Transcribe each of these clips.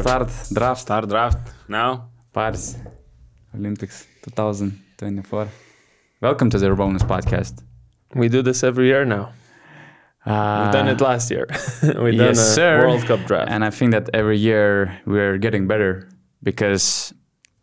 Start draft now. Paris Olympics 2024. Welcome to the URBONUS podcast. We do this every year now. We've done it last year. We've done World Cup draft. And I think that every year we're getting better because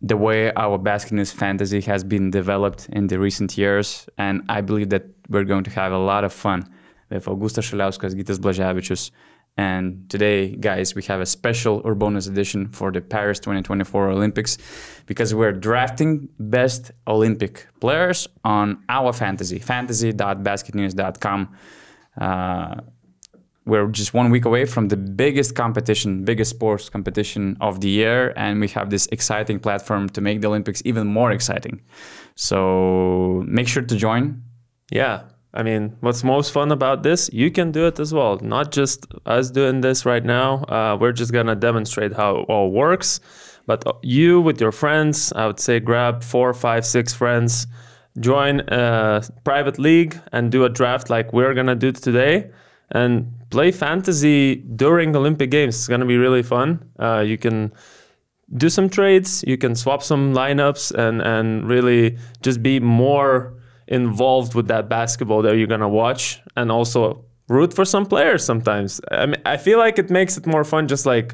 the way our BasketNews fantasy has been developed in the recent years, and I believe that we're going to have a lot of fun with Augustas Šuliauskas, Gytis Blaževičius. And today, guys, we have a special URBONUS edition for the Paris 2024 Olympics because we're drafting best Olympic players on our fantasy.basketnews.com. We're just 1 week away from the biggest competition, biggest sports competition of the year, and we have this exciting platform to make the Olympics even more exciting. So make sure to join. Yeah. I mean, what's most fun about this, you can do it as well. Not just us doing this right now. We're just going to demonstrate how it all works. But you with your friends, I would say grab 4, 5, 6 friends, join a private league and do a draft like we're going to do today and play fantasy during Olympic Games. It's going to be really fun. You can do some trades. You can swap some lineups and really just be more involved with that basketball that you're going to watch, and also root for some players sometimes. I mean, I feel like it makes it more fun, just like,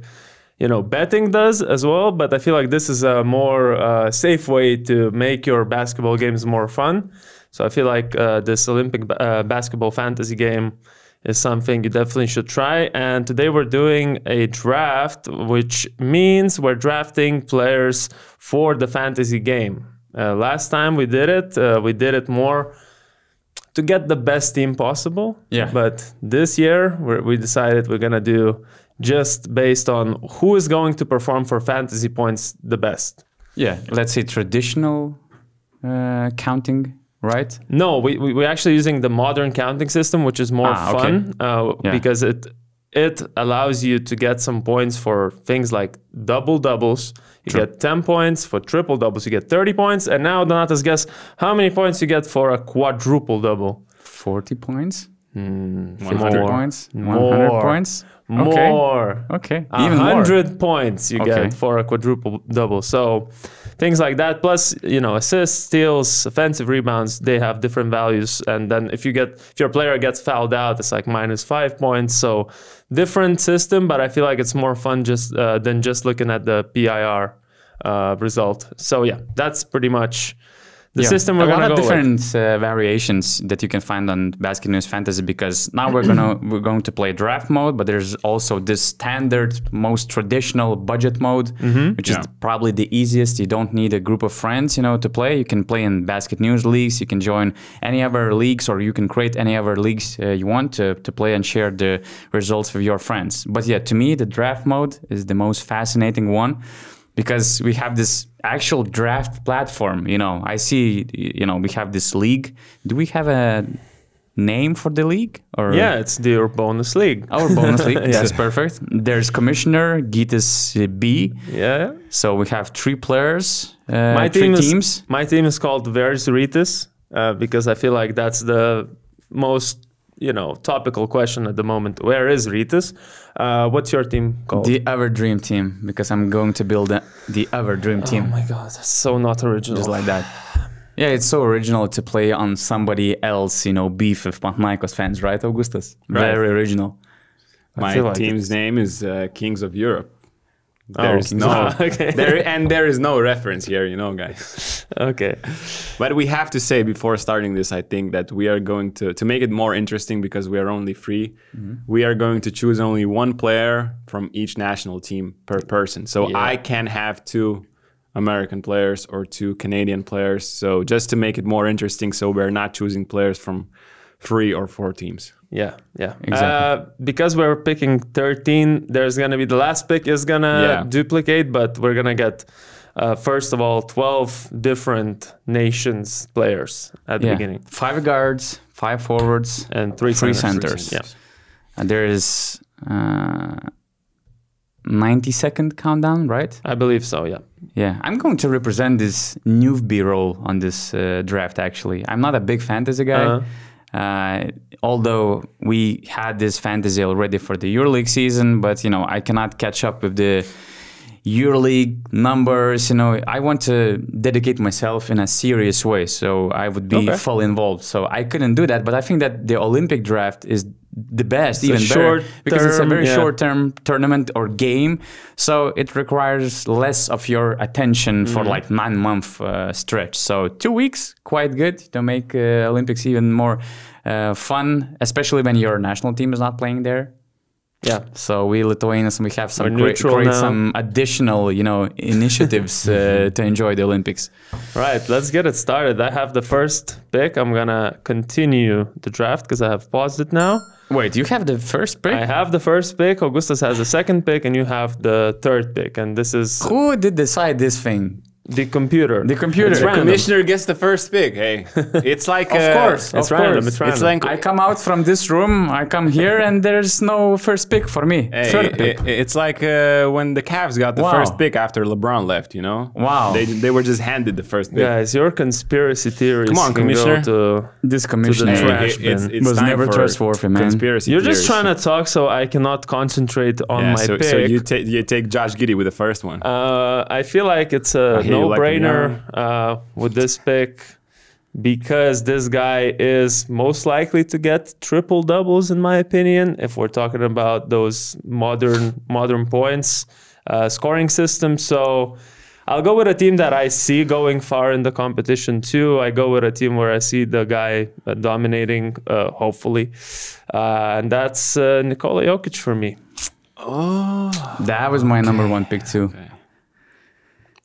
you know, betting does as well, but I feel like this is a more safe way to make your basketball games more fun. So I feel like this Olympic basketball fantasy game is something you definitely should try. And today we're doing a draft, which means we're drafting players for the fantasy game. Last time we did it more to get the best team possible. Yeah. But this year we decided we're gonna do just based on who is going to perform for fantasy points the best. Yeah, let's say traditional counting, right? No, we're actually using the modern counting system, which is more fun because it allows you to get some points for things like double-doubles. You get 10 points. For triple-doubles, you get 30 points. And now, Donatas, guess how many points you get for a quadruple-double? 40 points? 100 points? More. 100 points? More. Okay. Even 100 points you get for a quadruple-double. So things like that. Plus, you know, assists, steals, offensive rebounds, they have different values. And then if your player gets fouled out, it's like -5 points. So different system, but I feel like it's more fun than just looking at the PIR result. So yeah, that's pretty much the system we're going to go with. A lot of different variations that you can find on BasketNews Fantasy, because now we're going to play draft mode, but there's also this standard, most traditional budget mode, which is probably the easiest. You don't need a group of friends, you know, to play. You can play in BasketNews leagues. You can join any other leagues, or you can create any other leagues you want to play and share the results with your friends. But yeah, to me, the draft mode is the most fascinating one, because we have this actual draft platform. You know, I see, you know, we have this league. Do we have a name for the league? Or yeah, it's the URBONUS League. Our bonus league. Yes, perfect. There's commissioner, Gytis B. Yeah. So we have 3 players, my three teams. My team is called Where's Rytis? Because I feel like that's the most, you know, topical question at the moment. Where is Rytis? What's your team called? The Ever Dream Team, because I'm going to build the Ever Dream Team. Oh my God, that's so not original. Just like that. Yeah, it's so original to play on somebody else, you know, beef with Panathinaikos fans, right, Augustas? Right. Very original. My team's name is Kings of Europe. There is okay. there is no reference here, you know, guys. Okay. But we have to say before starting this, I think that we are going to make it more interesting, because we are only 3. We are going to choose only 1 player from each national team per person. So I can have 2 American players or 2 Canadian players. So just to make it more interesting, so we're not choosing players from 3 or 4 teams. Yeah, exactly. Because we're picking 13, there's going to be the last pick is going to duplicate, but we're going to get, first of all, 12 different nations players at the beginning. 5 guards, 5 forwards, and 3 centers. Yeah. And there is 90-second countdown, right? I believe so, yeah. Yeah, I'm going to represent this newbie role on this draft, actually. I'm not a big fantasy guy. Although we had this fantasy already for the EuroLeague season, but you know, I cannot catch up with the EuroLeague numbers. You know, I want to dedicate myself in a serious way, so I would be fully involved. So I couldn't do that, but I think that the Olympic draft is the best, even better, because it's a very short-term tournament or game, so it requires less of your attention for like 9-month stretch. So 2 weeks, quite good to make Olympics even more fun, especially when your national team is not playing there. Yeah. So we Lithuanians, we have some create some additional, you know, initiatives to enjoy the Olympics. Right. Let's get it started. I have the first pick. I'm gonna continue the draft because I have paused it now. Wait, you have the first pick? I have the first pick. Augustus has the second pick, and you have the third pick. And this is who did decide this thing? the computer. The computer. The commissioner gets the first pick. Hey, it's like of course, it's random. It's random. It's like I come out from this room, I come here, and there's no first pick for me. Hey, Third pick. It's like when the Cavs got the first pick after LeBron left. You know? Wow. They were just handed the first pick. Guys, your conspiracy theories. Come on, commissioner. This commissioner It was never trustworthy, man. Conspiracy You're theories. just trying to talk, so I cannot concentrate on my pick. So you take Josh Giddey with the first one. I feel like it's a no-brainer with this pick because this guy is most likely to get triple doubles, in my opinion. If we're talking about those modern points scoring system, so I'll go with a team that I see going far in the competition too. I go with a team where I see the guy dominating, hopefully, and that's Nikola Jokic for me. Oh, that was my number one pick too. Okay.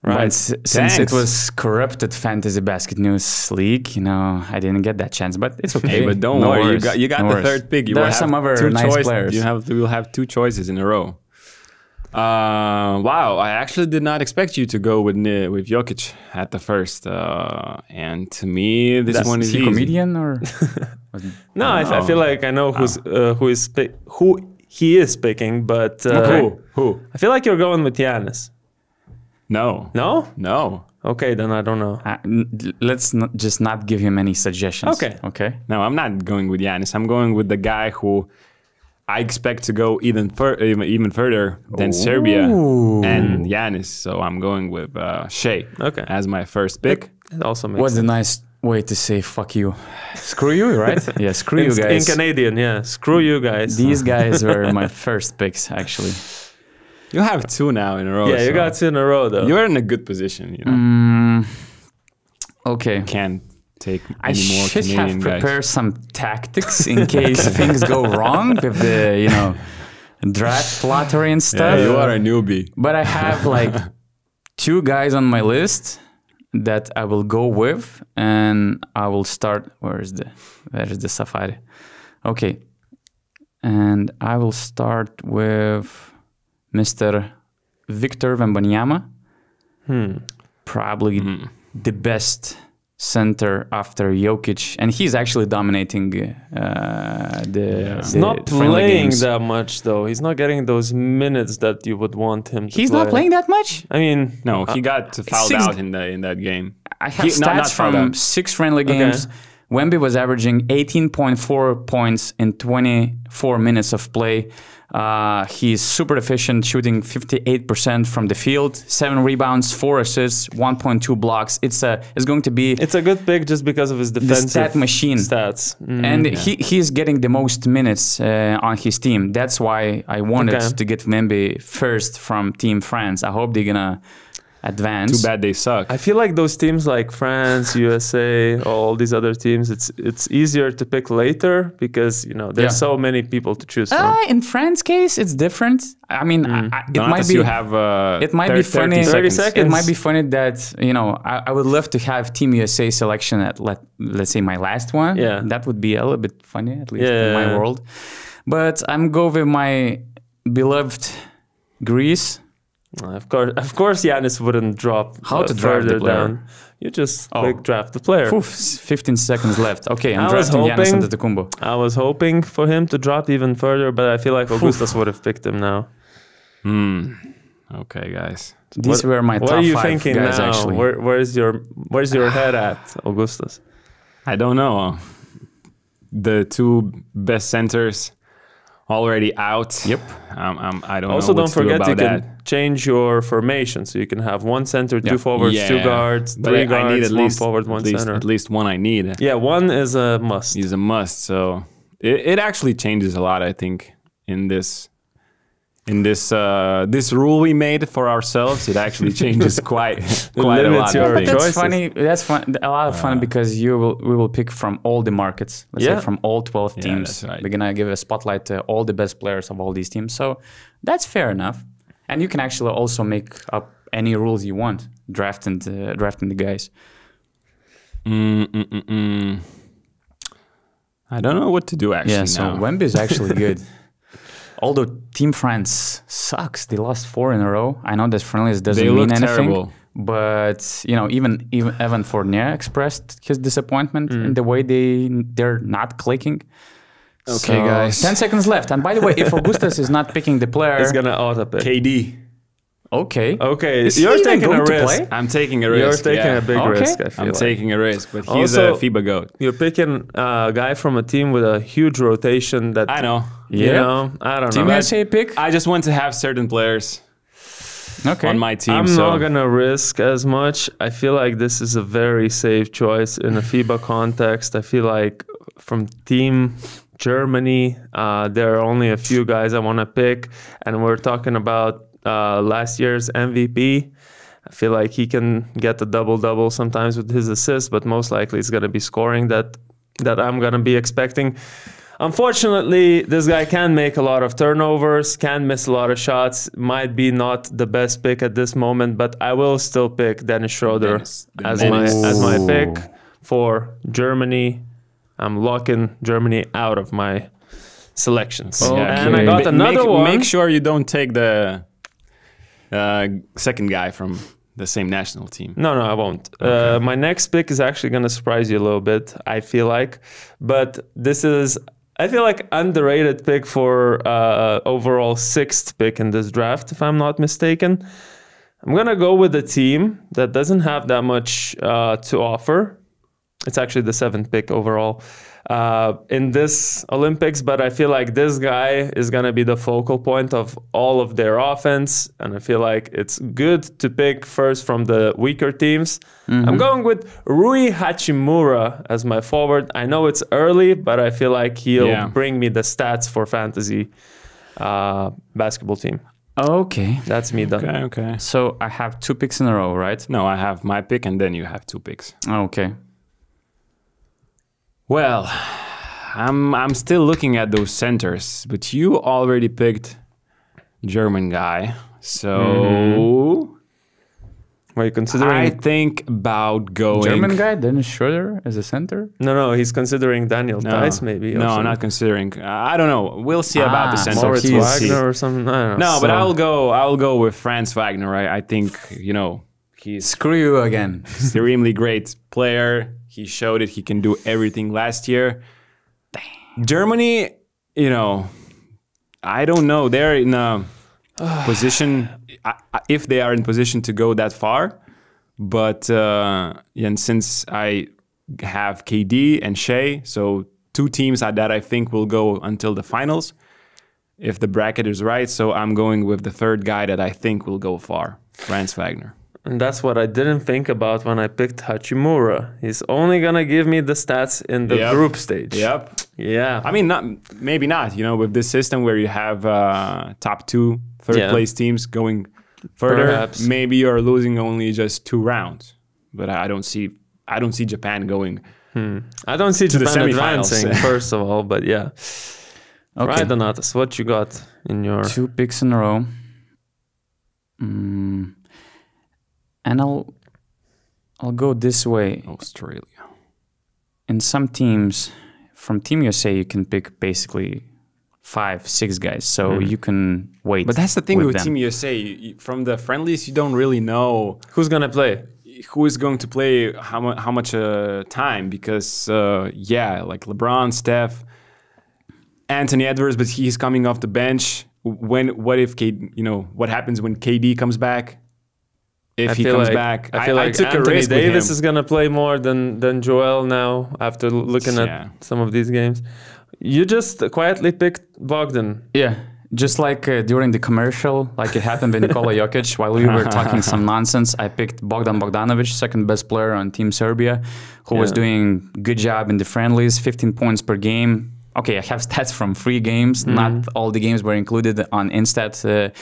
Right, since it was corrupted fantasy basket news league, you know, I didn't get that chance, but it's okay. Hey, but don't worry, you got the third pick. There are some other nice players. You will have two choices in a row. Wow, I actually did not expect you to go with Jokic at the first, and to me, this one is he easy. Comedian or no? I feel like I know who he is picking, but who? I feel like you're going with Giannis. No. Okay, then I don't know. Let's just not give him any suggestions. Okay. No, I'm not going with Giannis. I'm going with the guy who I expect to go even further than Serbia and Giannis. So I'm going with Shea as my first pick. It also makes What's a nice way to say fuck you? Screw you, right? Yeah, screw you guys. In Canadian, yeah. Screw you guys. These guys were my first picks, actually. You have two now in a row. Yeah, you got two in a row, though. You're in a good position, you know. Okay. Can't take any more I should Canadian have prepared guys. some tactics in case things go wrong with the, you know, draft lottery and stuff. Yeah, you are a newbie. But I have like two guys on my list that I will go with, and I will start. Where is the Safari? Okay, and I will start with Mr. Victor Wembanyama, probably the best center after Jokic, and he's actually dominating He's not playing games. that much, though. He's not getting those minutes that you would want him to He's not playing that much? I mean... No, he got fouled out in that game. I have stats from 6 friendly games. Wemby was averaging 18.4 points in 24 minutes of play. He's super efficient, shooting 58% from the field, 7 rebounds, 4 assists, 1.2 blocks. It's going to be... It's a good pick just because of his defensive stat machine. Stats. And he's getting the most minutes on his team. That's why I wanted to get Wemby first from Team France. I hope they're going to advance. Too bad they suck. I feel like those teams like France, USA, all these other teams, it's easier to pick later because, you know, there's so many people to choose from. In France case, it's different. I mean, it might be. You have, it might be funny. 30 seconds. It might be funny that, you know, I would love to have Team USA selection at let's say my last one. Yeah, that would be a little bit funny, at least in my world. But I'm going with my beloved Greece. Of course, Giannis wouldn't drop. How to draft the player? Down. You just click draft the player. 15 seconds left. Okay, I'm drafting Giannis Antetokounmpo. I was hoping for him to drop even further, but I feel like Augustus would have picked him now. Okay, guys. These were my top 5 guys. What are you thinking now? Actually, where's your head at, Augustus? I don't know. The two best centers already out. Yep. I don't Also, know what don't to do forget you about can that. change your formation, so you can have one center, two forwards, two guards, But three I guards, need at one least, forward, one center. At least one I need. Yeah, one is a must. Is a must. So it actually changes a lot, I think, in this this rule we made for ourselves. It actually changes quite a lot. limits your I think. That's choices. funny. That's fun. A lot of fun because we will pick from all the markets. Let's say from all 12 Yeah, teams. that's right. We're gonna give a spotlight to all the best players of all these teams. So that's fair enough. And you can actually also make up any rules you want, drafting the guys. I don't know what to do actually Yeah. So now. Wemby is actually good. Although Team France sucks, they lost 4 in a row. I know that friendlies doesn't They mean look anything, terrible. but even Evan Fournier expressed his disappointment in the way they're not clicking. Okay, So, guys. 10 seconds left. And by the way, if Augustus is not picking the player, It's gonna auto pick. KD. okay. Okay, Is he you're even taking a going to risk. play? I'm taking a You're risk. taking yeah. a big Okay. risk. I feel I'm like. taking a risk, but he's Also- a FIBA goat. You're picking a guy from a team with a huge rotation that I know. you Yeah. know. I don't Team know. USA pick? I just want to have certain players Okay. on my team. I'm so not gonna risk as much. I feel like this is a very safe choice in a FIBA context. I feel like from Team Germany, there are only a few guys I want to pick, and we're talking about last year's MVP. I feel like he can get a double-double sometimes with his assists, but most likely he's gonna be scoring that I'm gonna be expecting. Unfortunately, this guy can make a lot of turnovers, can miss a lot of shots, might be not the best pick at this moment, but I will still pick Dennis Schroeder Dennis. as my pick for Germany. I'm locking Germany out of my selections. Okay. And I got another one. Make sure you don't take the second guy from the same national team. No, I won't. My next pick is actually going to surprise you a little bit, I feel like. But this is, I feel like, underrated pick for overall 6th pick in this draft, if I'm not mistaken. I'm going to go with a team that doesn't have that much to offer. It's actually the 7th pick overall in this Olympics, but I feel like this guy is going to be the focal point of all of their offense, and I feel like it's good to pick first from the weaker teams. I'm going with Rui Hachimura as my forward. I know it's early, but I feel like he'll bring me the stats for fantasy basketball team. Okay. That's me done. Okay. So I have 2 picks in a row, right? No, I have my pick, and then you have 2 picks. Okay. Well, I'm still looking at those centers, but you already picked German guy, so Are you considering? I think about going German guy, Dennis Schroeder as a center? No, he's considering Daniel Tice maybe. No, I'm not considering. I don't know. We'll see about the Ah, center. Moritz he's- Wagner or something. I don't know. No, but So- I'll go with Franz Wagner. I think he's Screw you again. extremely great player. He showed it. He can do everything last year. Germany, I don't know. They're in a position, if they are in position to go that far. But and since I have KD and Shea, so 2 teams that I think will go until the finals, if the bracket is right. So I'm going with the 3rd guy that I think will go far, Franz Wagner. And that's what I didn't think about when I picked Hachimura. He's only gonna give me the stats in the Yep. group stage. Yep. Yeah. I mean, maybe not. With this system where you have top 2 third place teams going further, Perhaps. maybe you're losing only just 2 rounds. But I don't see Japan going. I don't see the Japan semifinals. advancing, first of all, but yeah. Okay. Right, Donatas, what you got in your... 2 picks in a row. And I'll go this way. Australia. In some teams, from Team USA, you can pick basically 5, 6 guys. So you can wait. But that's the thing with them. Team USA. From the friendlies, you don't really know Who's gonna play? who is going to play how much time, because like LeBron, Steph, Anthony Edwards, but he's coming off the bench. What if what happens when KD comes back? if he comes back. I feel like took Anthony a risk Davis with him. is gonna play more than Joel now after looking at some of these games. You just quietly picked Bogdan. Yeah. Just like during the commercial, like it happened with Nikola Jokic, while we were talking some nonsense, I picked Bogdan Bogdanovic, second best player on Team Serbia, who was doing good job in the friendlies, 15 points per game. Okay, I have stats from 3 games. Not all the games were included on Instat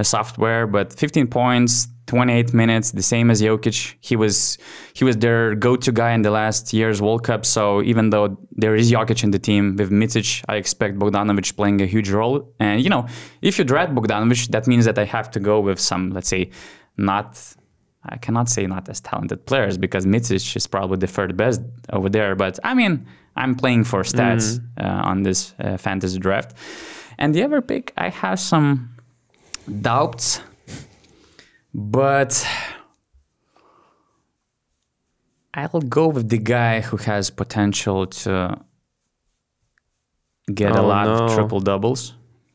software, but 15 points, 28 minutes, the same as Jokic. He was their go-to guy in the last year's World Cup. So even though there is Jokic in the team with Micic, I expect Bogdanovic playing a huge role. And if you draft Bogdanovic, that means that I have to go with some, let's say, I cannot say not as talented players, because Micic is probably the third best over there. But I mean, I'm playing for stats on this fantasy draft. And the other pick, I have some doubts. But I'll go with the guy who has potential to get a lot of triple doubles.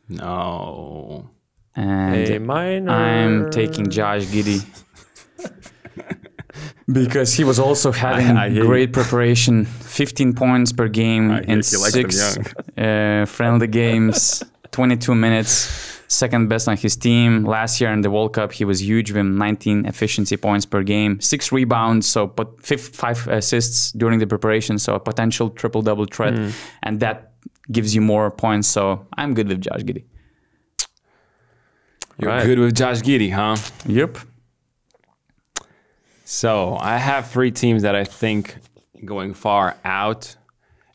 No. And I'm taking Josh Giddey. Because he was also having great preparation, 15 points per game in 6 friendly games, 22 minutes. Second best on his team. Last year in the World Cup, he was huge with 19 efficiency points per game, 6 rebounds, so 5 assists during the preparation, so a potential triple-double threat, and that gives you more points, so I'm good with Josh Giddey. You're good with Josh Giddey, huh? Yep. So I have 3 teams that I think going far out,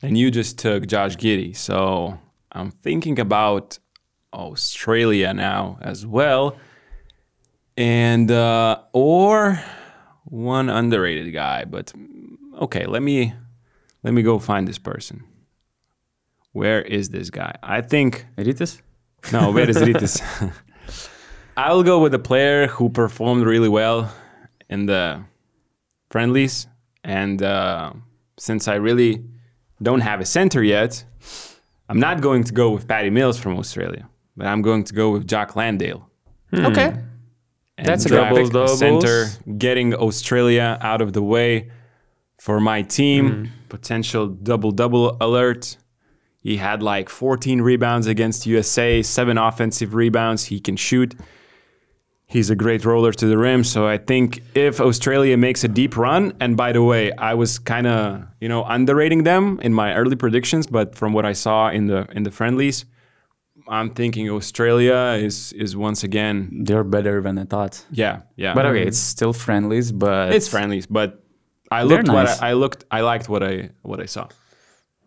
and you just took Josh Giddey, so I'm thinking about Australia now as well, and or one underrated guy. But okay, let me go find this person. Where is this guy? I think Rytis? No, where is Rytis? I'll go with a player who performed really well in the friendlies, and since I really don't have a center yet, I'm not going to go with Patty Mills from Australia. But I'm going to go with Jock Landale. Okay. And that's a good center, getting Australia out of the way for my team. Potential double-double alert. He had like 14 rebounds against USA, 7 offensive rebounds. He can shoot. He's a great roller to the rim. So I think if Australia makes a deep run, and by the way, I was kind of, underrating them in my early predictions, but from what I saw in the friendlies, I'm thinking Australia is once again... They're better than I thought. Yeah. But okay, it's still friendlies, but... It's friendlies, but I liked what I saw.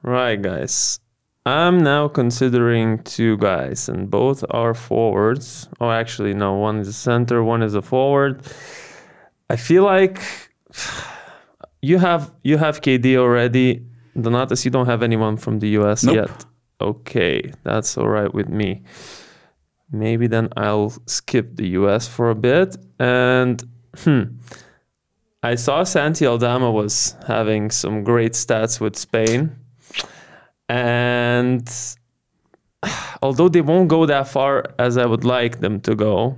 Right, guys. I'm now considering 2 guys, and both are forwards. Oh, actually, no. One is a center, one is a forward. I feel like you have KD already. Donatas, you don't have anyone from the US yet. Okay, that's all right with me. Maybe then I'll skip the US for a bit. And I saw Santi Aldama was having some great stats with Spain. And although they won't go that far as I would like them to go,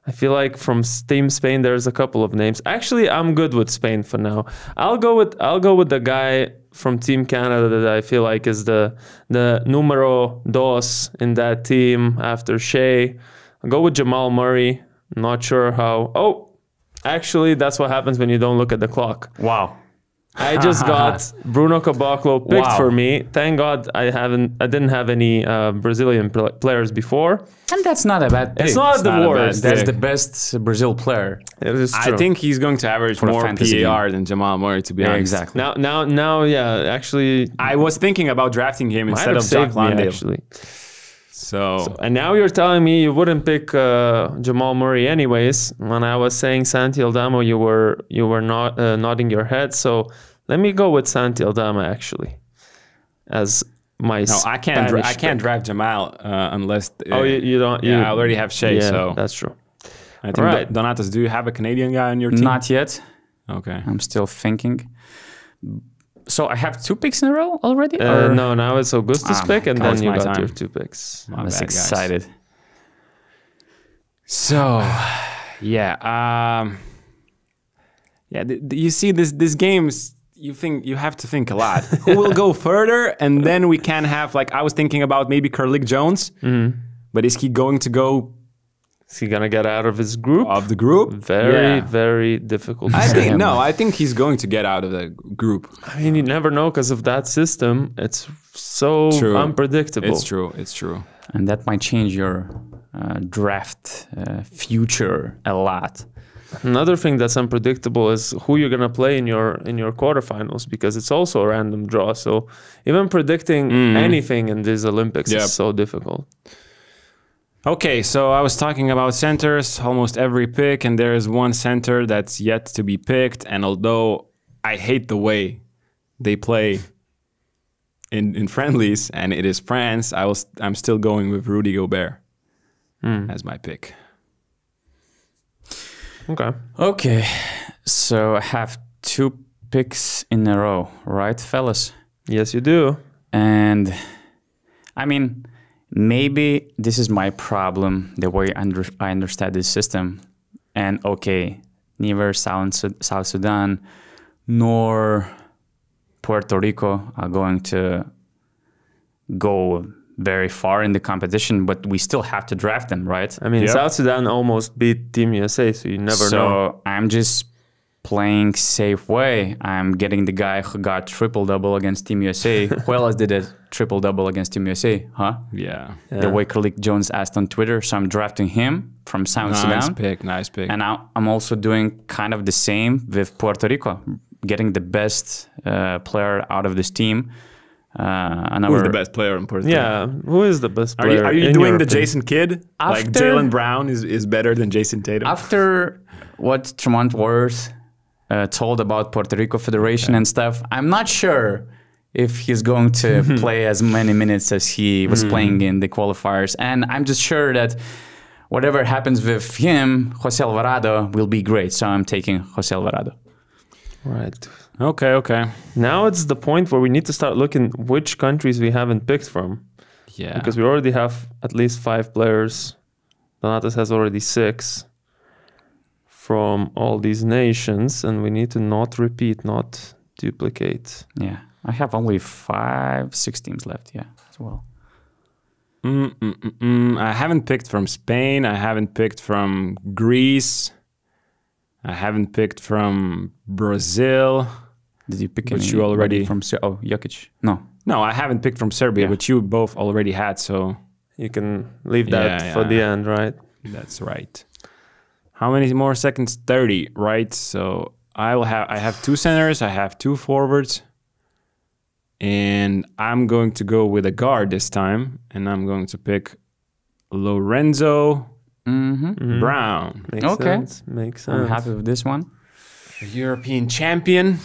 I feel like from Team Spain there's a couple of names. Actually, I'm good with Spain for now. I'll go with the guy from Team Canada that I feel like is the numero dos in that team after Shea. I'll go with Jamal Murray. Not sure how. Oh, actually, that's what happens when you don't look at the clock. Wow. I just got Bruno Caboclo picked for me. Thank God I didn't have any Brazilian players before. And that's not a bad pick. It's not the worst. That's the best Brazil player. It is true. I think he's going to average more PAR than Jamal Murray, to be honest. Exactly. Now, yeah, actually... I was thinking about drafting him instead of Jock Landale. Actually. So, and now you're telling me you wouldn't pick Jamal Murray anyways. When I was saying Santi Aldama, you were not nodding your head. So let me go with Santi Aldama actually as my. No, I can't draft Jamal unless. You don't. I already have Shea. Yeah, so that's true. I think Donatas, do you have a Canadian guy on your team? Not yet. Okay. I'm still thinking. So I have 2 picks in a row already? No, now it's Augustus pick, and then you got your 2 picks. I was excited. So, Yeah. You see, this game's. You have to think a lot. Who will go further? And then we can have, like, I was thinking about maybe Curlick Jones. But is he going to go? Is he gonna get out of his group? Of the group? Very difficult. I think he's going to get out of the group. I mean, you never know because of that system. It's so unpredictable. It's true. And that might change your draft future a lot. Another thing that's unpredictable is who you're gonna play in your quarterfinals, because it's also a random draw. So even predicting anything in these Olympics is so difficult. Okay, so I was talking about centers, almost every pick, and there is one center that's yet to be picked. And although I hate the way they play in friendlies, and it is France, I'm still going with Rudy Gobert as my pick. Okay. So I have 2 picks in a row, right, fellas? Yes, you do. And I mean, maybe this is my problem, the way I understand this system. And okay, neither South Sudan nor Puerto Rico are going to go very far in the competition, but we still have to draft them, right? I mean, South Sudan almost beat Team USA, so you never know. So I'm just playing safe way. I'm getting the guy who got triple-double against Team USA. Who else did a triple-double against Team USA, huh? Yeah. The way Curlick Jones asked on Twitter. So I'm drafting him from South Sudan. Nice pick. And now I'm also doing kind of the same with Puerto Rico, getting the best player out of this team. Who's the best player in Puerto Rico? Yeah, who is the best player? Are you doing the Jason Kidd? Like Jaylen Brown is better than Jason Tatum? After what Tremont Waters told about Puerto Rico Federation and stuff, I'm not sure if he's going to play as many minutes as he was playing in the qualifiers. And I'm just sure that whatever happens with him, Jose Alvarado will be great. So I'm taking Jose Alvarado. Right. Okay. Now it's the point where we need to start looking which countries we haven't picked from. Yeah. Because we already have at least 5 players. Donatas has already 6 from all these nations, and we need to not repeat, not duplicate. Yeah. I have only 6 teams left, as well. I haven't picked from Spain. I haven't picked from Greece. I haven't picked from Brazil. Did you pick which you already from Jokic? No, I haven't picked from Serbia, which you both already had. So you can leave that for the end, right? That's right. How many more seconds? 30, right? So I have 2 centers. I have 2 forwards, and I'm going to go with a guard this time, and I'm going to pick Lorenzo Brown. Makes sense. I'm happy with this one. A European champion.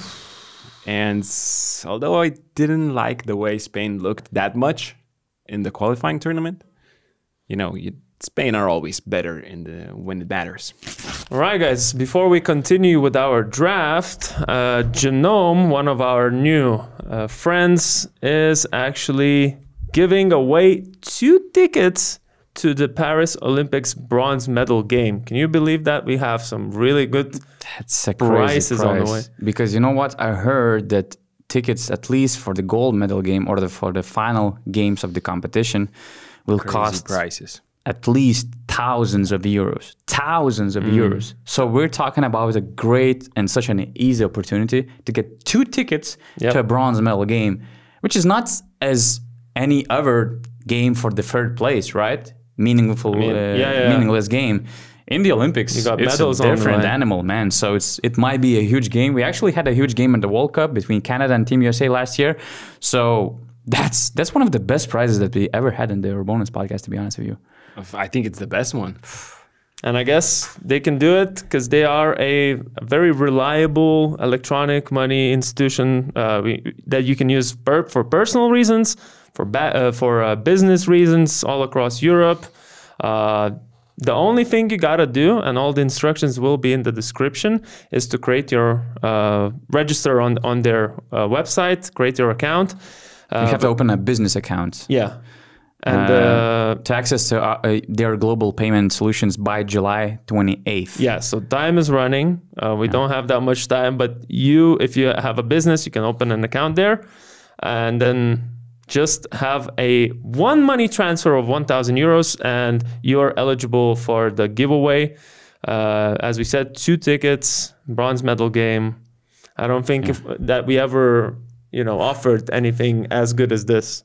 And although I didn't like the way Spain looked that much in the qualifying tournament, Spain are always better when it matters. All right, guys, before we continue with our draft, Genome, one of our new friends, is actually giving away 2 tickets to the Paris Olympics bronze medal game. Can you believe that? We have some really good prizes on the way. Because you know what? I heard that tickets, at least for the gold medal game or for the final games of the competition, will cost prices. At least thousands of euros. So we're talking about a great and such an easy opportunity to get 2 tickets to a bronze medal game, which is not as any other game for the 3rd place, right? Meaningless game. In the Olympics, it's a different animal, man. So it might be a huge game. We actually had a huge game in the World Cup between Canada and Team USA last year. So that's one of the best prizes that we ever had in the URBONUS podcast, to be honest with you. I think it's the best one. And I guess they can do it because they are a very reliable electronic money institution that you can use for personal reasons, for business reasons all across Europe. The only thing you gotta do, and all the instructions will be in the description, is to create your register on their website, create your account. You have to open a business account. Yeah. And to access to their global payment solutions by July 28th. yeah, so time is running. We don't have that much time, but if you have a business, you can open an account there and then just have a one money transfer of 1,000 euros and you're eligible for the giveaway. As we said, 2 tickets, bronze medal game. I don't think that we ever, offered anything as good as this,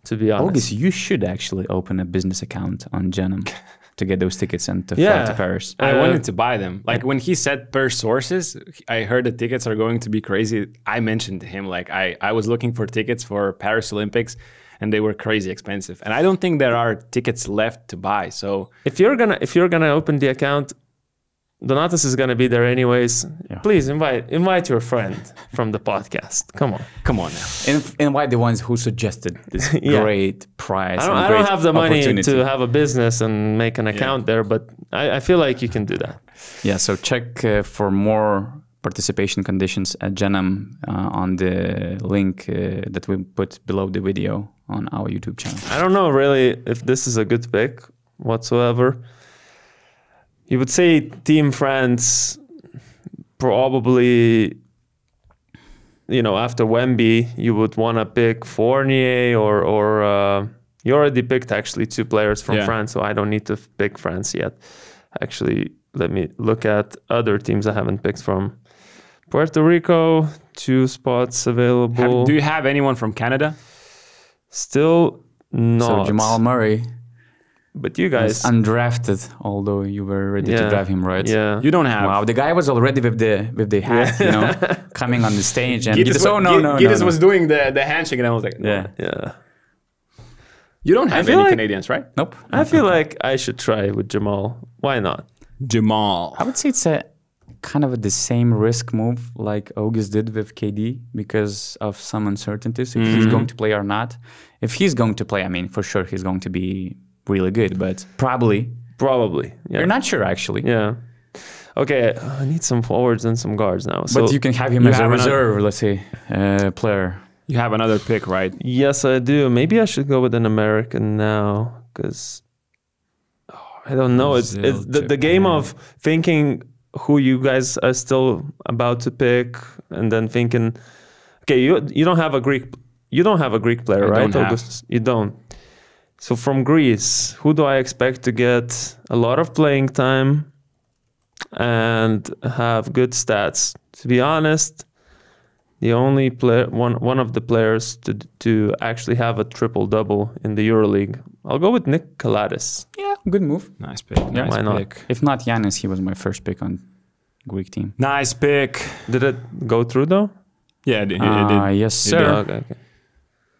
to be honest. August, you should actually open a business account on Genum to get those tickets and to fly to Paris. I wanted to buy them. Like when he said per sources, I heard the tickets are going to be crazy. I mentioned to him, like I was looking for tickets for Paris Olympics and they were crazy expensive. And I don't think there are tickets left to buy. So if you're gonna open the account, Donatas is gonna be there anyways. Yeah. Please invite your friend from the podcast. Come on now. Invite the ones who suggested this great prize. I don't have the money to have a business and make an account there, but I feel like you can do that. Yeah. So check for more participation conditions at Genum on the link that we put below the video on our YouTube channel. I don't know really if this is a good pick whatsoever. You would say Team France probably, after Wemby, you would want to pick Fournier or you already picked actually 2 players from France, so I don't need to pick France yet. Actually, let me look at other teams I haven't picked from. Puerto Rico, 2 spots available. Do you have anyone from Canada? Still not. So Jamal Murray. But you guys undrafted, although you were ready to draft him, right? Yeah. You don't have. Wow, the guy was already with the hat, coming on the stage, and Gittes was doing the handshake, and I was like, yeah. You don't have any Canadians, right? Nope. I feel like I should try with Jamal. Why not? Jamal. I would say it's a kind of the same risk move like August did with KD because of some uncertainties if he's going to play or not. If he's going to play, I mean, for sure he's going to be really good, but probably. Yeah. You're not sure, actually. Yeah. Okay, I need some forwards and some guards now. But you can have him as a reserve, let's say, player. You have another pick, right? Yes, I do. Maybe I should go with an American now, because I don't know. It's the game of thinking who you guys are still about to pick, and then thinking, okay, you don't have a Greek player, right, Augustus? You don't. So from Greece, who do I expect to get a lot of playing time and have good stats? To be honest, the only player, one of the players to actually have a triple-double in the EuroLeague, I'll go with Nick Kaladis. Yeah, good move. Nice pick. Yeah, why not? If not Giannis, he was my first pick on Greek team. Nice pick. Did it go through though? Yeah, it did. Yes, sir. Okay.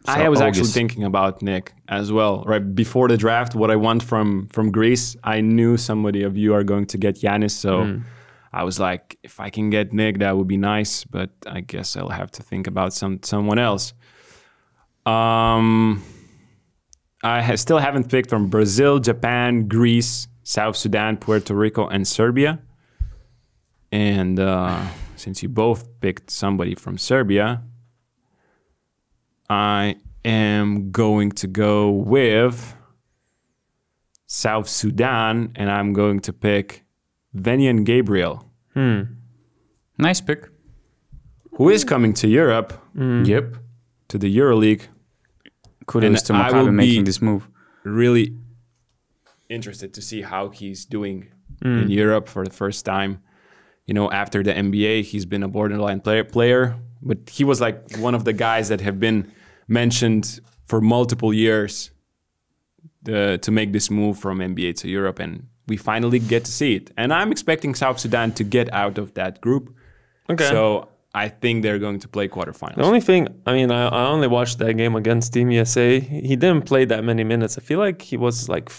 So I was actually thinking about Nick as well. Right before the draft, what I want from Greece, I knew somebody of you are going to get Giannis, so I was like, if I can get Nick, that would be nice. But I guess I'll have to think about someone else. I still haven't picked from Brazil, Japan, Greece, South Sudan, Puerto Rico, and Serbia. And since you both picked somebody from Serbia, I am going to go with South Sudan, and I'm going to pick Venyan Gabriel. Nice pick. Who is coming to Europe. Yep. To the EuroLeague. Kudos to Maccabi making this move. Really interested to see how he's doing in Europe for the first time. After the NBA, he's been a borderline player. But he was like one of the guys that have been mentioned for multiple years to make this move from NBA to Europe, and we finally get to see it. And I'm expecting South Sudan to get out of that group. Okay. So I think they're going to play quarterfinals. The only thing, I only watched that game against Team USA. He didn't play that many minutes. I feel like he was like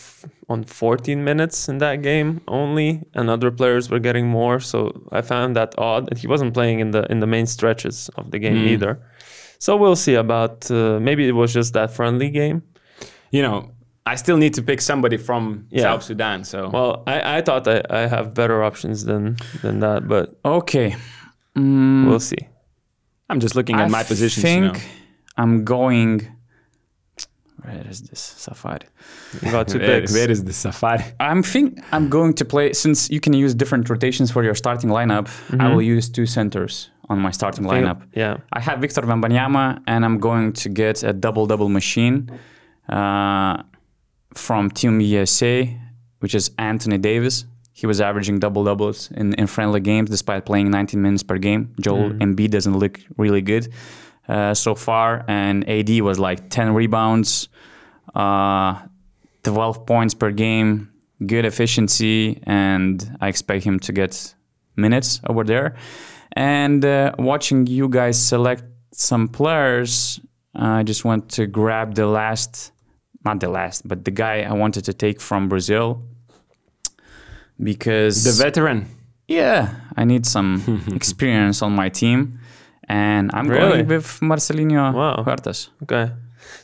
on 14 minutes in that game only, and other players were getting more. So I found that odd. And he wasn't playing in the main stretches of the game either. So we'll see about, maybe it was just that friendly game. I still need to pick somebody from South Sudan. So well, I thought I have better options than that, but okay. We'll see. I'm just looking at my positions. I think I'm going Where is this safari? You got 2 picks. Where is the safari? I'm going to play, since you can use different rotations for your starting lineup, I will use 2 centers on my starting lineup. Yeah. I have Victor Wembanyama, and I'm going to get a double-double machine from Team USA, which is Anthony Davis. He was averaging double-doubles in friendly games despite playing 19 minutes per game. Joel Embiid doesn't look really good so far, and AD was like 10 rebounds, 12 points per game, good efficiency, and I expect him to get minutes over there. And watching you guys select some players, I just want to grab the guy I wanted to take from Brazil, because The veteran. yeah, I need some experience on my team, and I'm Really? going with Marcelinho Wow. Huertas. Okay.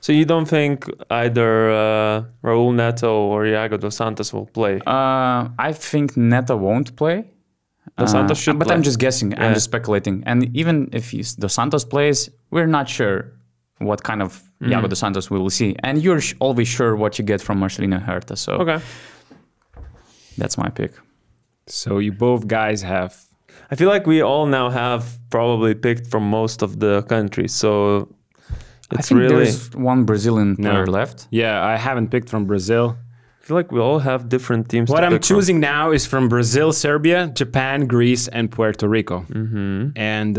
So you don't think either Raul Neto or Iago Dos Santos will play? I think Neto won't play. Dos Santos should but play. I'm just guessing. Yeah. I'm just speculating. And even if Dos Santos plays, we're not sure what kind of Iago Dos Santos we will see. And you're always sure what you get from Marcelino Huerta. So Okay. that's my pick. So you both guys have... I feel like we all now have probably picked from most of the countries. So I it's think really... there's one Brazilian player left. Yeah, I haven't picked from Brazil. I feel like we all have different teams What to I'm pick from. choosing now is from Brazil, Serbia, Japan, Greece, and Puerto Rico. And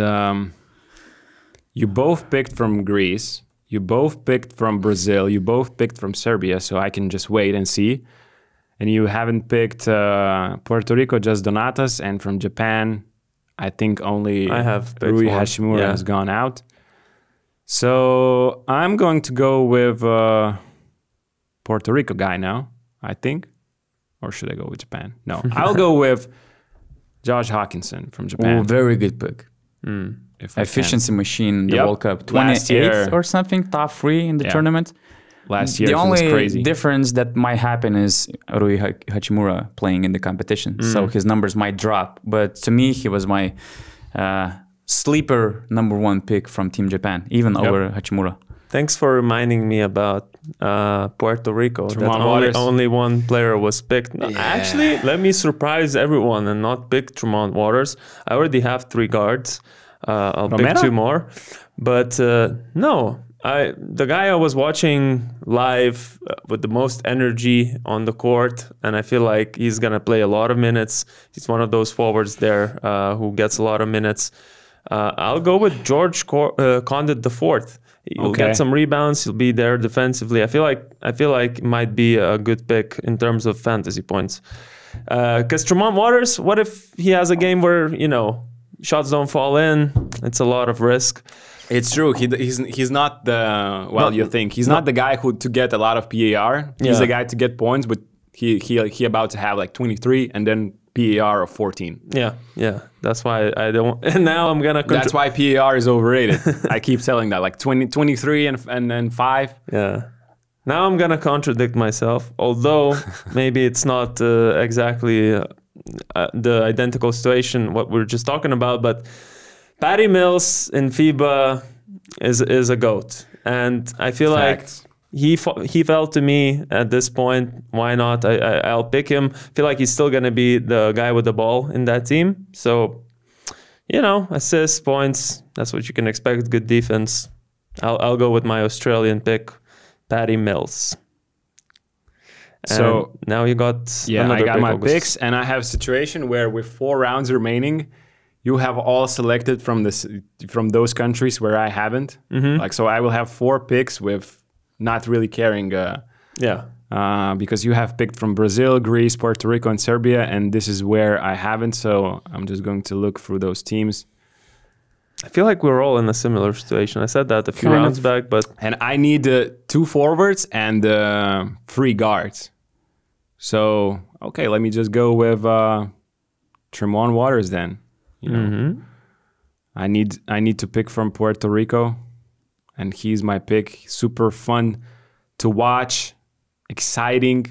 you both picked from Greece. You both picked from Brazil. You both picked from Serbia, so I can just wait and see. And you haven't picked Puerto Rico, just Donatas. And from Japan, I think only I have picked Rui one. Hashimura Yeah. has gone out. So I'm going to go with Puerto Rico guy now, I think. Or should I go with Japan? No, I'll go with Josh Hawkinson from Japan. Oh, very good pick. If I Efficiency machine in the Yep. World Cup. Last 28th year- or something, top 3 in the Yeah. tournament. Last year The he was only crazy. difference that might happen is Rui Hachimura playing in the competition. So his numbers might drop. But to me, he was my sleeper #1 pick from Team Japan, even over Hachimura. Thanks for reminding me about Puerto Rico. That Tremont Waters. only one player was picked. No, actually, let me surprise everyone and not pick Tremont Waters. I already have 3 guards. I'll pick Romero? 2 more. But no, the guy I was watching live with the most energy on the court, and I feel like he's going to play a lot of minutes. He's one of those forwards there who gets a lot of minutes. I'll go with George Condit IV. He'll get some rebounds. He'll be there defensively. I feel like it might be a good pick in terms of fantasy points. Because Tremont Waters, what if he has a game where shots don't fall in? It's a lot of risk. It's true. He's not the you think he's not the guy who to get a lot of PAR. He's the guy to get points, but he about to have like 23 and then PAR of 14. Yeah. That's why I don't. And now I'm gonna. That's why PAR is overrated. I keep telling that, like 23 and then 5. Yeah. Now I'm gonna contradict myself. Although maybe it's not exactly the identical situation what we're just talking about, but Patty Mills in FIBA is a GOAT, and I feel Facts. like he fell to me at this point. Why not? I'll pick him. Feel like he's still gonna be the guy with the ball in that team. So, assists, points. That's what you can expect. Good defense. I'll go with my Australian pick, Patty Mills. And So now you got I got pick, my August. picks, and I have a situation where with 4 rounds remaining, you have all selected from those countries where I haven't. Like, so I will have 4 picks with not really caring. Because you have picked from Brazil, Greece, Puerto Rico, and Serbia, and this is where I haven't. So I'm just going to look through those teams. I feel like we're all in a similar situation. I said that a few rounds back, but And I need 2 forwards and 3 guards. So, okay, let me just go with Tremont Waters then. I need to pick from Puerto Rico, and he's my pick. Super fun to watch, exciting,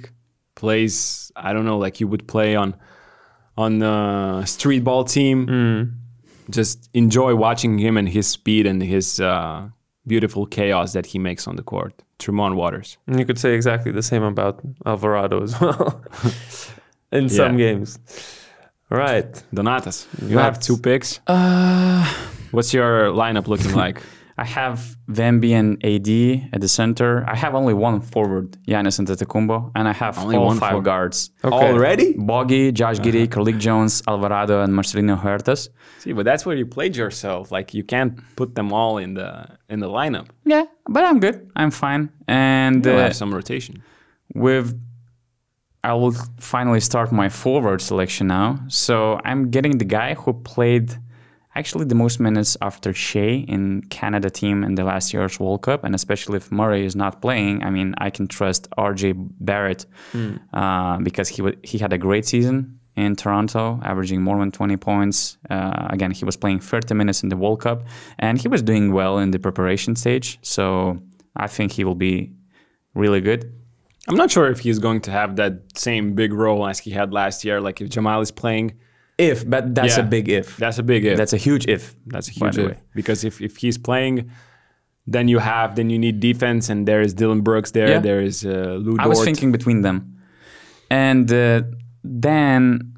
plays. I don't know, like you would play on a street ball team. Just enjoy watching him and his speed and his beautiful chaos that he makes on the court. Tremont Waters. And you could say exactly the same about Alvarado as well in some games. Right. Donatas, you have 2 picks. What's your lineup looking like? I have Wemby and AD at the center. I have only 1 forward, Giannis Antetokounmpo, and I have only all 5 guards. Okay. Already? Bogey, Josh Giddey, Carlik Jones, Alvarado, and Marcelino Huertas. See, but that's where you played yourself. Like, you can't put them all in the lineup. Yeah, but I'm good. I'm fine. And you'll have some rotation. I will finally start my forward selection now. So I'm getting the guy who played actually the most minutes after Shea in Canada team in the last year's World Cup. And especially if Murray is not playing, I mean, I can trust RJ Barrett because he had a great season in Toronto, averaging more than 20 points. Again, he was playing 30 minutes in the World Cup, and he was doing well in the preparation stage. So I think he will be really good. I'm not sure if he's going to have that same big role as he had last year. Like if Jamal is playing. But that's a big if. That's a big if. That's a huge if. That's a huge if. Because if he's playing, then you need defense, and there is Dylan Brooks there. Yeah. There is Lou Dort. I was thinking between them. And then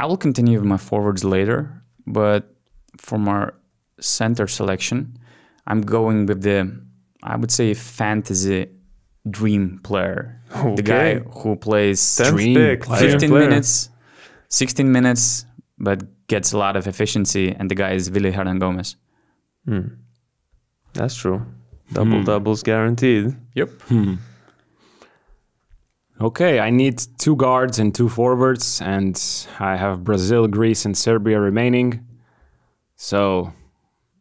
I will continue with my forwards later. But for my center selection, I'm going with I would say, fantasy dream player. Okay. The guy who plays 15 minutes, 16 minutes, but gets a lot of efficiency, and the guy is Willy Hernan-Gomez. That's true. Doubles guaranteed. Yep. Okay, I need 2 guards and 2 forwards, and I have Brazil, Greece, and Serbia remaining. So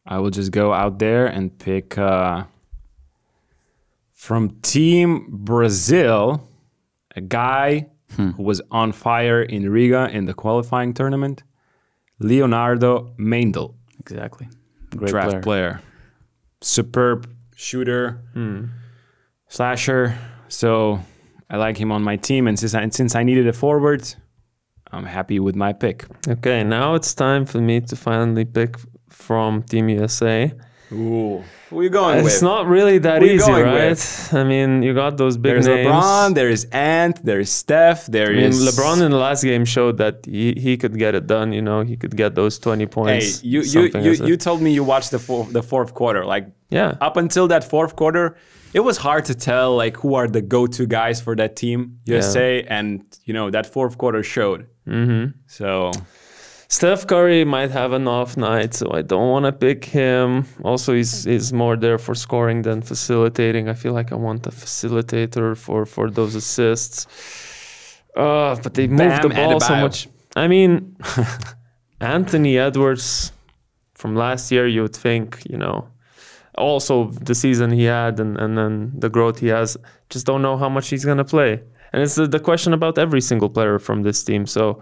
I will just go out there and pick from Team Brazil, a guy who was on fire in Riga in the qualifying tournament, Leonardo Meindl. Exactly. Great draft player. Superb shooter, slasher. So I like him on my team, and since I needed a forward, I'm happy with my pick. Okay, now it's time for me to finally pick from Team USA. Ooh, who are you going with? It's not really that easy, right? I mean, you got those big names. There's LeBron, there is Ant, there is Steph, LeBron in the last game showed that he could get it done. You know, he could get those 20 points. Hey, you told me you watched the fourth quarter. Like, up until that fourth quarter, it was hard to tell like who are the go-to guys for that team USA, and that fourth quarter showed. So. Steph Curry might have an off night, so I don't want to pick him. Also, he's more there for scoring than facilitating. I feel like I want a facilitator for those assists. But they move the ball so much. I mean, Anthony Edwards from last year, you would think, also the season he had and then the growth he has, just don't know how much he's going to play. And it's the question about every single player from this team. So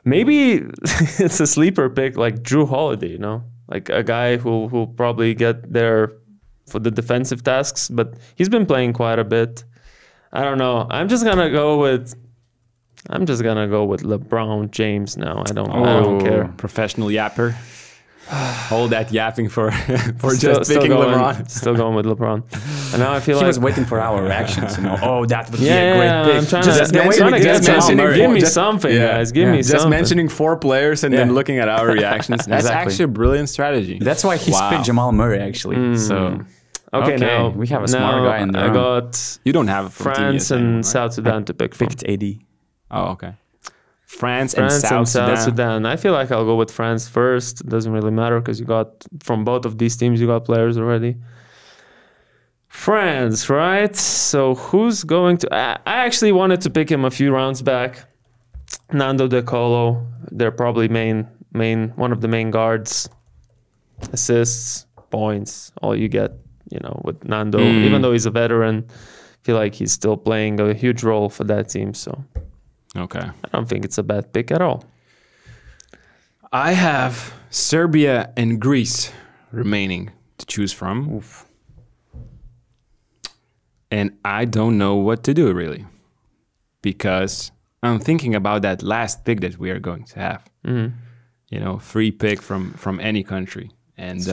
maybe it's a sleeper pick like Drew Holiday, like a guy who'll probably get there for the defensive tasks, but he's been playing quite a bit. I don't know. I'm just gonna go with LeBron James now. I don't care. Professional yapper. All that yapping for just picking LeBron. Still going with LeBron. And now I feel he was waiting for our reactions. Oh, that would be a great pick. I'm trying to get give me something, guys. Give me something. Just mentioning 4 players and then looking at our reactions. That's actually a brilliant strategy. That's why he picked Jamal Murray, actually. So okay, now we have a smart guy in there. I got you don't have France and South Sudan to pick from. Picked AD. Oh, okay. France and South Sudan. I feel like I'll go with France first. It doesn't really matter because you got from both of these teams, you got players already. France, right? So who's going to... I actually wanted to pick him a few rounds back. Nando De Colo. They're probably one of the main guards. Assists, points, all you get, with Nando. Even though he's a veteran, I feel like he's still playing a huge role for that team, so... Okay. I don't think it's a bad pick at all. I have Serbia and Greece remaining to choose from. Oof. And I don't know what to do, really. Because I'm thinking about that last pick that we are going to have. Free pick from any country. And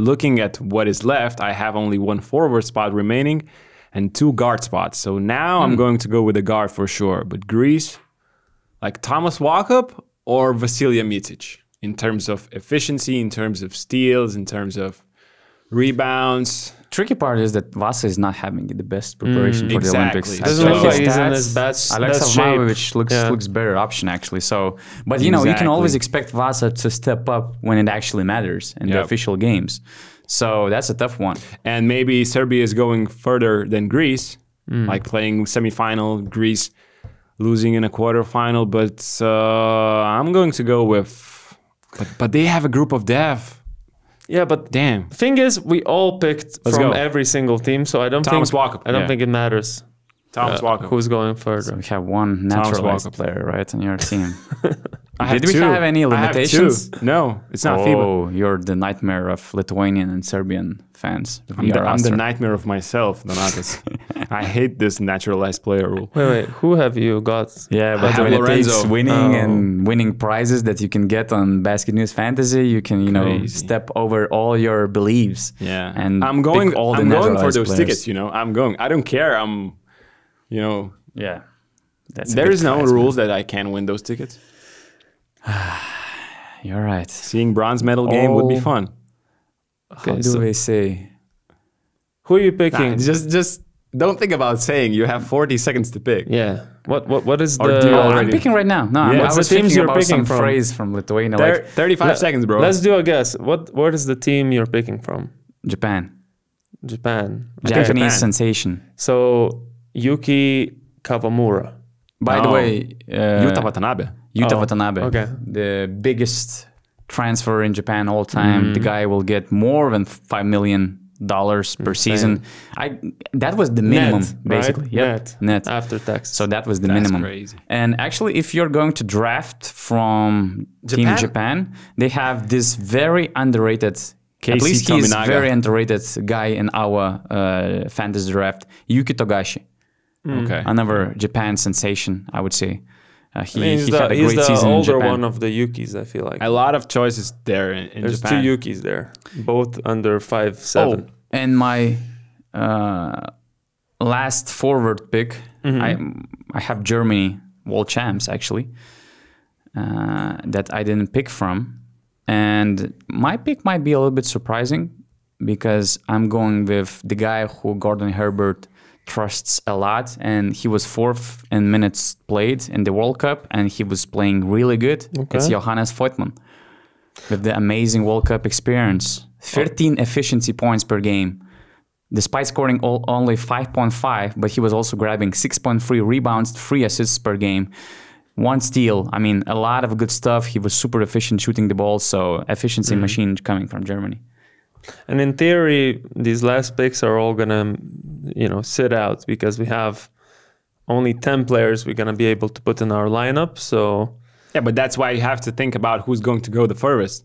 looking at what is left, I have only one forward spot remaining and 2 guard spots. So now I'm going to go with a guard for sure. But Greece, like Thomas Walkup or Vasilija Micic in terms of efficiency, in terms of steals, in terms of rebounds. Tricky part is that Vasa is not having the best preparation for the Olympics. Doesn't look like he's in his best Aleksandar looks better option actually. So, but you know, you can always expect Vasa to step up when it actually matters in the official games. So that's a tough one. And maybe Serbia is going further than Greece, like playing semifinal, Greece losing in a quarterfinal. But I'm going to go with, but they have a group of death. Yeah, but damn. Thing is, we all picked from every single team, so I don't think it matters. Thomas Walkup. Who's going further? So we have one naturalized player, right, on your team. Did we have any limitations? No, it's not FIBA. Oh, you're the nightmare of Lithuanian and Serbian fans. I'm the nightmare of myself, Donatas. I hate this naturalized player rule. Wait, who have you got? Yeah, but when it takes winning and winning prizes that you can get on BasketNews Fantasy, you can, you know, step over all your beliefs. Yeah, and I'm going for those tickets. You know, I'm going. I don't care. You know. Yeah. There is no rules that I can win those tickets. You're right. Seeing bronze medal game would be fun. How do we say? Who are you picking? Nah, just don't think about saying. You have 40 seconds to pick. Yeah. What is I'm picking right now. No, I was thinking about some phrase from Lithuania. Like 35 seconds, bro. Let's do a guess. What is the team you're picking from? Japan. Japanese sensation. So Yuki Kawamura. By the way, Yuta Watanabe. Watanabe. Okay. The biggest transfer in Japan all time. The guy will get more than $5 million per season. That was the minimum, basically. Right? Yep. Net. After tax. So that was the minimum. Crazy. And actually, if you're going to draft from Team Japan, they have this very underrated, at least he's very underrated guy in our fantasy draft, Yuki Togashi. Okay. Another Japan sensation, I would say. He's the older one of the Yukis, I feel like. A lot of choices there in There's Japan. There's 2 Yukis there, both under 5'7". And my last forward pick, I have Germany world champs, actually, that I didn't pick from. And my pick might be a little bit surprising because I'm going with the guy who Gordon Herbert trusts a lot, and he was 4th in minutes played in the World Cup, and he was playing really good. Okay. It's Johannes Voigtmann with the amazing World Cup experience. 13 efficiency points per game, despite scoring only 5.5, but he was also grabbing 6.3 rebounds, 3 assists per game, 1 steal. I mean, a lot of good stuff. He was super efficient shooting the ball, so efficiency machine coming from Germany. And in theory, these last picks are all gonna, sit out because we have only 10 players we're gonna be able to put in our lineup. So yeah, but that's why you have to think about who's going to go the furthest,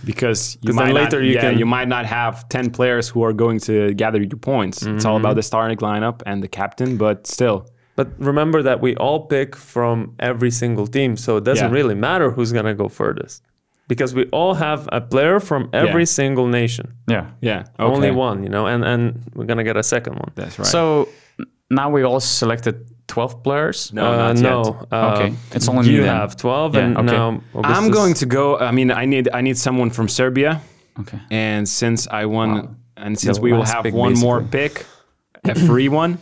because you might not have 10 players who are going to gather your points. It's all about the starting lineup and the captain, but still. But remember that we all pick from every single team, so it doesn't really matter who's gonna go furthest. Because we all have a player from every single nation. Yeah. Okay. Only one, and we're going to get a second one. That's right. So now we all selected 12 players? No, not yet. Okay. It's only you me then. have 12 and now Augustus. I'm going to go, I need someone from Serbia. Okay. And since I won, and since we will have one more pick, a free one,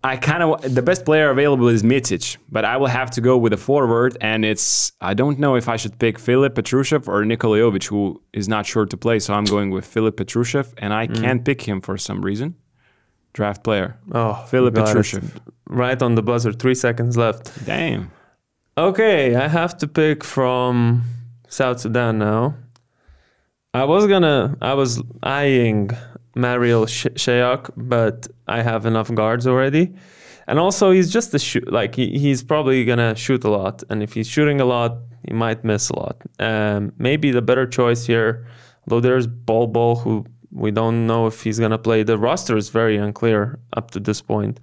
the best player available is Micic, but I will have to go with a forward, and I don't know if I should pick Filip Petrushev or Nikola Jovic, who is not sure to play, so I'm going with Filip Petrushev, and I can't pick him for some reason. Draft player. Filip Petrushev. Right on the buzzer, 3 seconds left. Damn. Okay, I have to pick from South Sudan now. I was eyeing Mariel Shayok, but I have enough guards already. And also, he's just a shoot. Like, he's probably going to shoot a lot. And if he's shooting a lot, he might miss a lot. Maybe the better choice here, though there's Bol, who we don't know if he's going to play. The roster is very unclear up to this point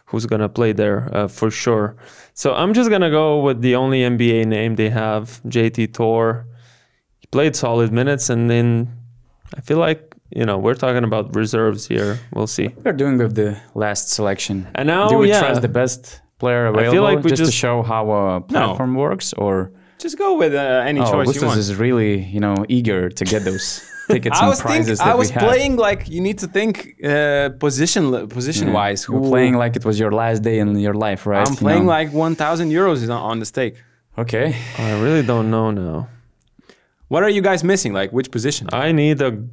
who's going to play there for sure. So I'm just going to go with the only NBA name they have, JT Tor. He played solid minutes, and then I feel like, you know, we're talking about reserves here. We'll see. What we're doing with the last selection. And now, do we trust the best player available I feel like we just to show how a platform works, or just go with any choice you want. Is really, you know, eager to get those tickets and prizes that we have. I was playing like you need to think position-wise. You're playing like it was your last day in your life, right? I'm playing like 1,000 euros is on the stake. Okay. I really don't know now. What are you guys missing? Like which position? I need a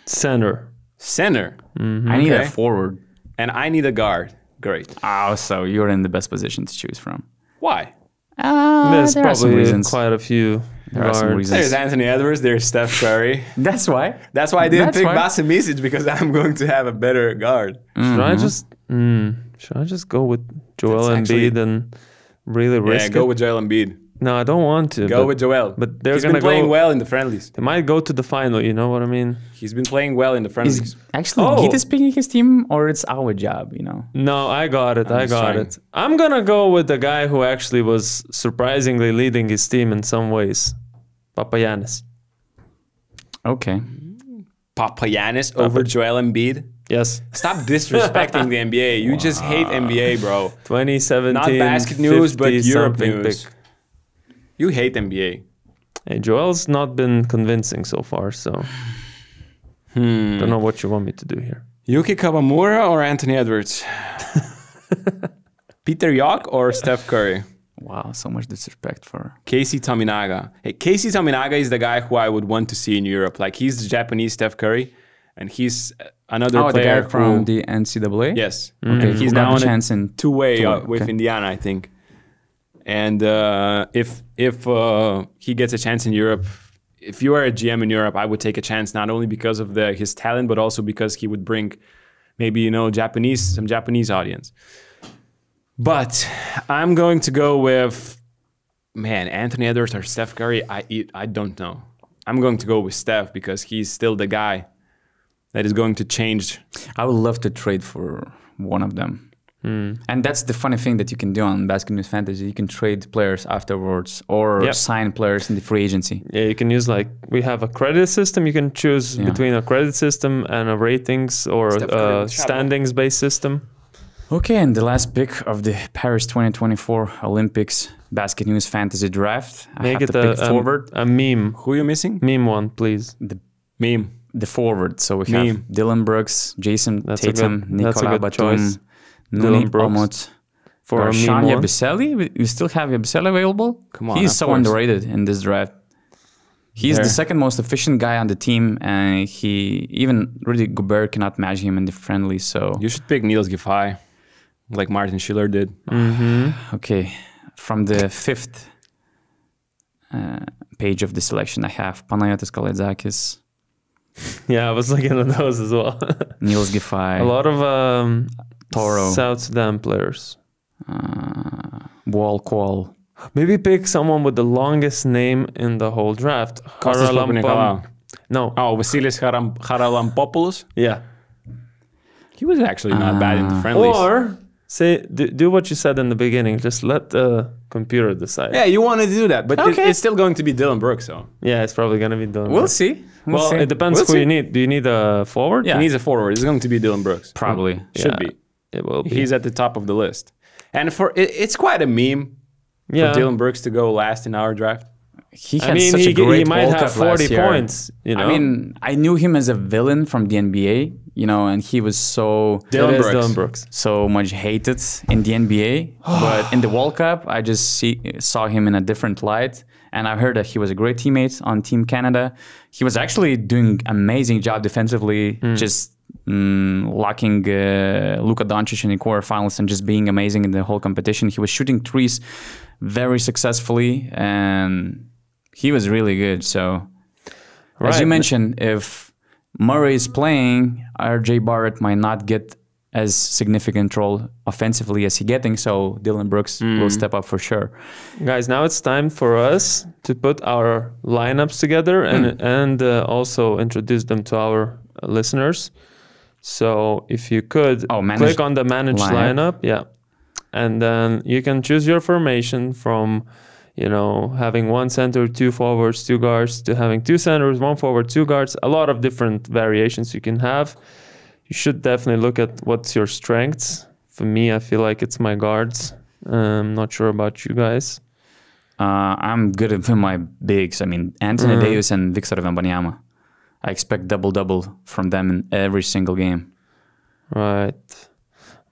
center. Center. I need a forward. And I need a guard. Great. Oh, so you're in the best position to choose from. Why? There's there are some probably reasons. quite a few. There are some reasons. There's Anthony Edwards. There's Steph Curry. That's why. That's why I didn't pick Vasil Micic, because I'm going to have a better guard. Should I just go with Joel Embiid and really risk it? Yeah, go with Joel Embiid. No, I don't want to. Go with Joel. But they're He's gonna been playing well in the friendlies. They might go to the final. You know what I mean? He's been playing well in the friendlies. Is actually Gita's picking his team, or it's our job, you know? No, I got it. I got it. I'm gonna go with the guy who actually was surprisingly leading his team in some ways, Papagiannis. Okay. Papagiannis over Joel Embiid. Yes. Stop disrespecting the NBA. You just hate NBA, bro. 2017. Not BasketNews, but Europe News. Pick. You hate NBA. Hey, Joel's not been convincing so far, so don't know what you want me to do here. Yuki Kawamura or Anthony Edwards? Peter Yok or Steph Curry? Wow, so much disrespect for Casey Tominaga. Hey, Casey Tominaga is the guy who I would want to see in Europe. Like, he's the Japanese Steph Curry, and he's another player the guy from the NCAA? Yes. Okay, He's now on chance in two-way with Indiana, I think. And if he gets a chance in Europe, if you are a GM in Europe, I would take a chance, not only because of his talent, but also because he would bring maybe, you know, some Japanese audience. But I'm going to go with, Anthony Edwards or Steph Curry. I don't know. I'm going to go with Steph because he's still the guy that is going to change. I would love to trade for one of them. And that's the funny thing that you can do on BasketNews Fantasy. You can trade players afterwards or sign players in the free agency. Yeah, you can use, like, we have a credit system. You can choose between a credit system and a ratings or a standings-based system. Okay, and the last pick of the Paris 2024 Olympics BasketNews Fantasy Draft. Make it a meme. Who are you missing? Meme one, please. The forward. So we have Dillon Brooks, Jason Tatum, Nicola Batum, Nuni Omot. For Shania Biselli. You still have Biselli available? Come on, he's so underrated in this draft. He's the second most efficient guy on the team, and even Rudy Gobert cannot match him in the friendly. So you should pick Niels Giffey, like Martin Schiller did. Okay, from the fifth page of the selection, I have Panayotis Kalaitzakis. Yeah, I was looking at those as well. Niels Giffey. A lot of Toro. South Sudan players. Wall Call. Maybe pick someone with the longest name in the whole draft. No. Oh, Vasilis Haralampopoulos? Yeah. He was actually not bad in the friendlies. Or say, do what you said in the beginning. Just let the computer decide. Yeah, you want to do that. But it's still going to be Dillon Brooks, so. Yeah, it's probably going to be Dillon We'll Brooks. see. Well, it depends who you need. Do you need a forward? Yeah. He needs a forward. It's going to be Dillon Brooks. Probably. Should be. It will be. He's at the top of the list. And it's quite a meme for Dillon Brooks to go last in our draft. He might have 40 points. You know? I mean, I knew him as a villain from the NBA, you know, and he was Dillon Brooks. So much hated in the NBA. But in the World Cup, I just saw him in a different light. And I heard that he was a great teammate on Team Canada. He was actually doing amazing job defensively, just locking Luka Doncic in the quarterfinals and just being amazing in the whole competition. He was shooting threes very successfully, and he was really good. So, as you mentioned, if Murray is playing, RJ Barrett might not get as significant role offensively as he's getting, so Dillon Brooks will step up for sure. Guys, now it's time for us to put our lineups together and also introduce them to our listeners. So if you could click on the manage lineup, and then you can choose your formation from having one center, two forwards, two guards, to having two centers, one forward, two guards. A lot of different variations you can have. You should definitely look at what's your strengths. For me, I feel like it's my guards. I'm not sure about you guys. I'm good with my bigs. I mean, Anthony Davis and Victor Wembanyama. I expect double-double from them in every single game. Right.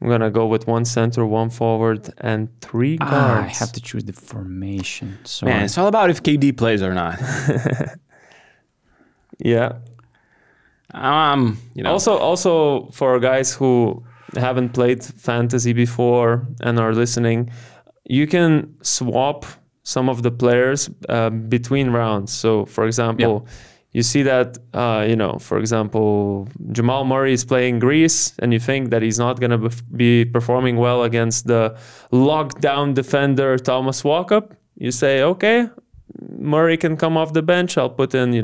I'm going to go with one center, one forward, and three guards. I have to choose the formation. Sorry. Man, it's all about if KD plays or not. Yeah. Also for guys who haven't played fantasy before and are listening, you can swap some of the players between rounds. So, for example, you see that, for example, Jamal Murray is playing Greece, and you think that he's not going to be performing well against the lockdown defender Thomas Walkup. You say, okay, Murray can come off the bench. I'll put in,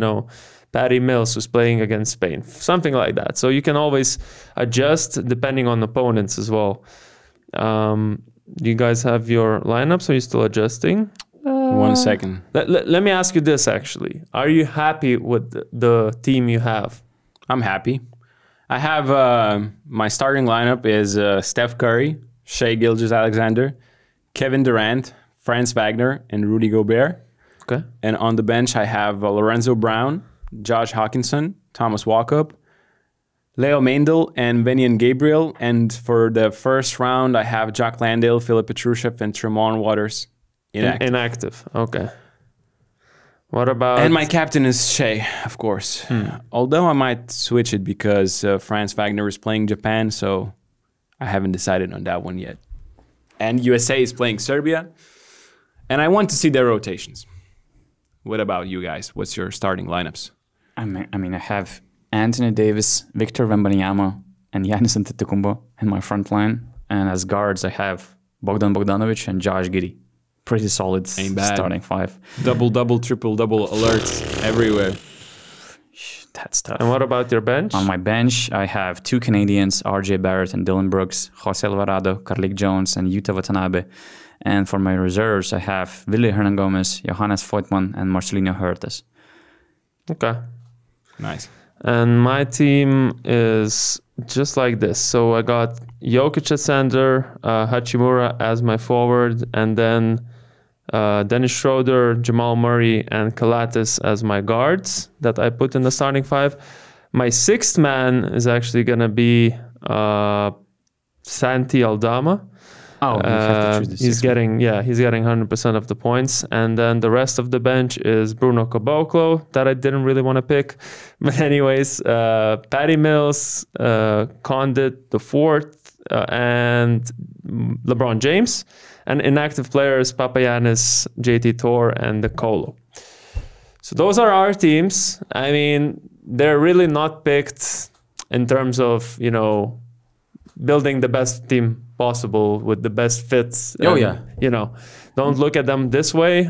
Patty Mills, who's playing against Spain, something like that. So you can always adjust depending on opponents as well. Do you guys have your lineups? Are you still adjusting? 1 second. Let me ask you this, actually. Are you happy with the team you have? I'm happy. I have my starting lineup is Steph Curry, Shai Gilgeous-Alexander, Kevin Durant, Franz Wagner, and Rudy Gobert. Okay. And on the bench, I have Lorenzo Brown, Josh Hawkinson, Thomas Walkup, Leo Mandel, and Venian Gabriel. And for the first round, I have Jock Landale, Philip Petrushев, and Tremont Waters. Inactive. Okay. What about... And my captain is Shai, of course. Although I might switch it because Franz Wagner is playing Japan, so I haven't decided on that one yet. And USA is playing Serbia. And I want to see their rotations. What about you guys? What's your starting lineups? I mean, I have Anthony Davis, Victor Wembanyama, and Giannis Antetokounmpo in my front line. And as guards, I have Bogdan Bogdanovic and Josh Giddey. Pretty solid starting five. Double, triple-double alerts everywhere. That's tough. And what about your bench? On my bench, I have two Canadians, RJ Barrett and Dylan Brooks, Jose Alvarado, Carlik Jones, and Yuta Watanabe. And for my reserves, I have Willy Hernangomez, Johannes Voigtman, and Marcelino Huertas. Okay. Nice. And my team is just like this. So I got Jokic at center, Hachimura as my forward, and then Dennis Schroeder, Jamal Murray, and Kalatis as my guards that I put in the starting five. My sixth man is actually going to be Santi Aldama. Oh, you have to choose the he's getting 100% of the points, and then the rest of the bench is Bruno Caboclo that I didn't really want to pick, but anyways, Patty Mills, Condit the fourth, and LeBron James, and inactive players Papagiannis, JT Thor, and the Colo. So those are our teams. I mean, they're really not picked in terms of building the best team possible with the best fits. Don't look at them this way.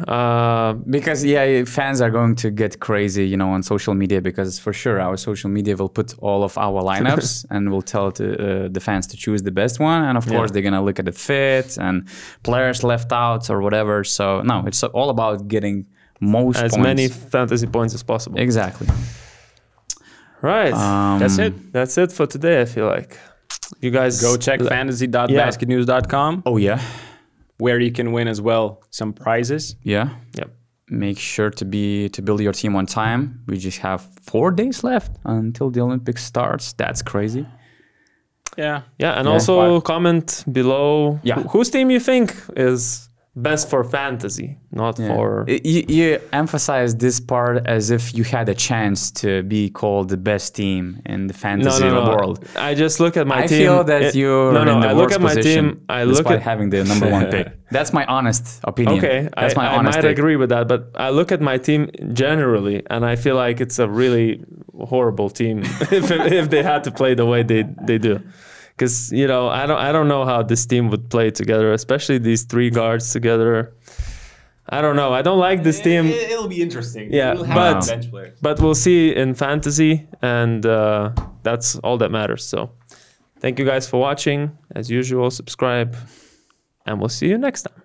Because fans are going to get crazy, on social media, because for sure our social media will put all of our lineups and will tell the fans to choose the best one. And of course, they're going to look at the fit and players left out or whatever. So no, it's all about getting as many fantasy points as possible. Exactly. Right. That's it. That's it for today, I feel like. You guys go check fantasy.basketnews.com. Oh yeah, where you can win as well some prizes. Yeah. Yep. Make sure to build your team on time. We just have 4 days left until the Olympics starts. That's crazy. Yeah. And also comment below whose team you think is best for fantasy, not for... You emphasize this part as if you had a chance to be called the best team in the fantasy world. I just look at my team. I feel that you're in the worst position despite having the number one pick. That's my honest opinion. Okay, that's my honest I might agree with that, but I look at my team generally, and I feel like it's a really horrible team if they had to play the way they do. Because I don't know how this team would play together, especially these three guards together. I don't know. I don't like this team. It'll be interesting. Yeah, but we'll see in fantasy, and that's all that matters. So, thank you guys for watching. As usual, subscribe, and we'll see you next time.